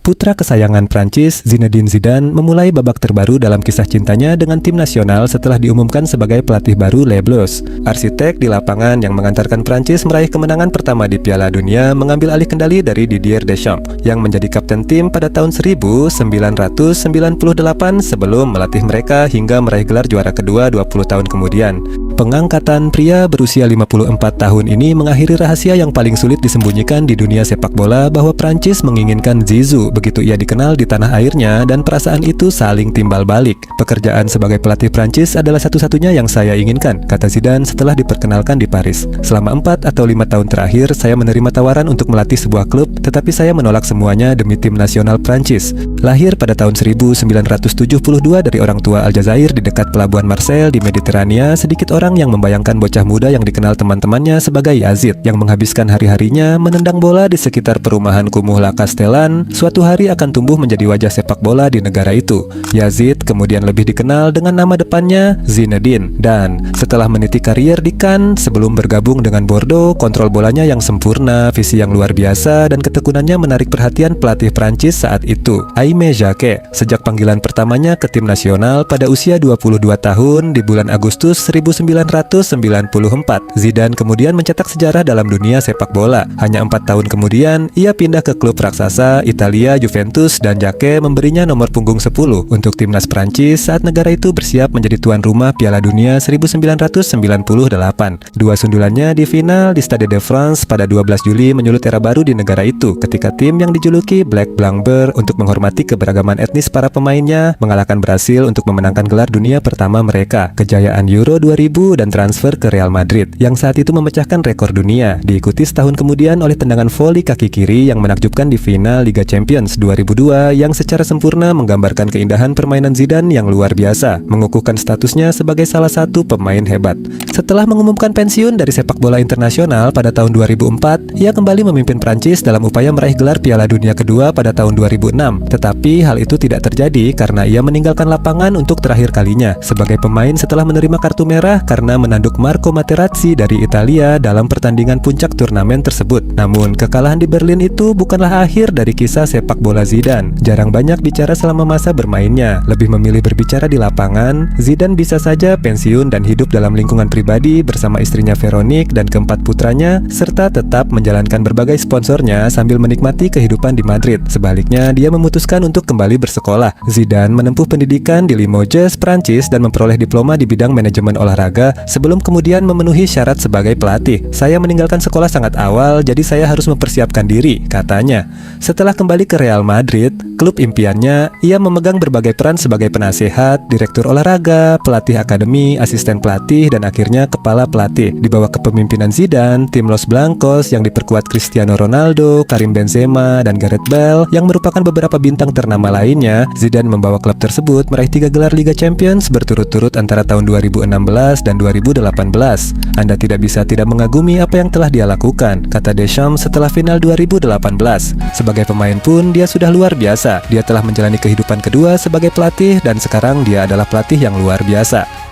Putra kesayangan Prancis, Zinedine Zidane, memulai babak terbaru dalam kisah cintanya dengan tim nasional setelah diumumkan sebagai pelatih baru Les Bleus. Arsitek di lapangan yang mengantarkan Prancis meraih kemenangan pertama di Piala Dunia mengambil alih kendali dari Didier Deschamps yang menjadi kapten tim pada tahun 1998 sebelum melatih mereka hingga meraih gelar juara kedua 20 tahun kemudian. Pengangkatan pria berusia 54 tahun ini mengakhiri rahasia yang paling sulit disembunyikan di dunia sepak bola bahwa Prancis menginginkan Zizou begitu ia dikenal di tanah airnya, dan perasaan itu saling timbal balik. Pekerjaan sebagai pelatih Prancis adalah satu-satunya yang saya inginkan, kata Zidane setelah diperkenalkan di Paris. Selama 4 atau 5 tahun terakhir, saya menerima tawaran untuk melatih sebuah klub, tetapi saya menolak semuanya demi tim nasional Prancis. Lahir pada tahun 1972 dari orang tua Aljazair di dekat pelabuhan Marseille di Mediterania, sedikit orang yang membayangkan bocah muda yang dikenal teman-temannya sebagai Yazid yang menghabiskan hari-harinya menendang bola di sekitar perumahan kumuh La Castellane, suatu hari akan tumbuh menjadi wajah sepak bola di negara itu. Yazid kemudian lebih dikenal dengan nama depannya Zinedine, dan setelah meniti karier di Cannes sebelum bergabung dengan Bordeaux, kontrol bolanya yang sempurna, visi yang luar biasa, dan ketekunannya menarik perhatian pelatih Prancis saat itu, Aimé Jacquet, sejak panggilan pertamanya ke tim nasional pada usia 22 tahun di bulan Agustus 1994. Zidane kemudian mencetak sejarah dalam dunia sepak bola. Hanya 4 tahun kemudian, ia pindah ke klub raksasa Italia Juventus, dan Jacquet memberinya nomor punggung 10 untuk timnas Prancis saat negara itu bersiap menjadi tuan rumah Piala Dunia 1998. Dua sundulannya di final di Stade de France pada 12 Juli menyulut era baru di negara itu ketika tim yang dijuluki Black Blanc-Bleu untuk menghormati keberagaman etnis para pemainnya mengalahkan Brasil untuk memenangkan gelar dunia pertama mereka. Kejayaan Euro 2000 dan transfer ke Real Madrid yang saat itu memecahkan rekor dunia, diikuti setahun kemudian oleh tendangan voli kaki kiri yang menakjubkan di final Liga Champions 2002 yang secara sempurna menggambarkan keindahan permainan Zidane yang luar biasa, mengukuhkan statusnya sebagai salah satu pemain hebat. Setelah mengumumkan pensiun dari sepak bola internasional pada tahun 2004, ia kembali memimpin Prancis dalam upaya meraih gelar Piala Dunia kedua pada tahun 2006. Tetapi hal itu tidak terjadi karena ia meninggalkan lapangan untuk terakhir kalinya sebagai pemain setelah menerima kartu merah karena menanduk Marco Materazzi dari Italia dalam pertandingan puncak turnamen tersebut. Namun, kekalahan di Berlin itu bukanlah akhir dari kisah sepak bola Zidane. Jarang banyak bicara selama masa bermainnya, lebih memilih berbicara di lapangan. Zidane bisa saja pensiun dan hidup dalam lingkungan pribadi bersama istrinya Veronique dan keempat putranya, serta tetap menjalankan berbagai sponsornya sambil menikmati kehidupan di Madrid. Sebaliknya, dia memutuskan untuk kembali bersekolah. Zidane menempuh pendidikan di Limoges, Prancis, dan memperoleh diploma di bidang manajemen olahraga sebelum kemudian memenuhi syarat sebagai pelatih. Saya meninggalkan sekolah sangat awal, jadi saya harus mempersiapkan diri, katanya. Setelah kembali ke Real Madrid, klub impiannya, ia memegang berbagai peran sebagai penasehat, direktur olahraga, pelatih akademi, asisten pelatih, dan akhirnya kepala pelatih. Di bawah kepemimpinan Zidane, tim Los Blancos yang diperkuat Cristiano Ronaldo, Karim Benzema, dan Gareth Bale yang merupakan beberapa bintang ternama lainnya, Zidane membawa klub tersebut meraih 3 gelar Liga Champions berturut-turut antara tahun 2016 dan 2018. Anda tidak bisa tidak mengagumi apa yang telah dia lakukan, kata Deschamps setelah final 2018. Sebagai pemain pun dia sudah luar biasa. Dia telah menjalani kehidupan kedua sebagai pelatih dan sekarang dia adalah pelatih yang luar biasa.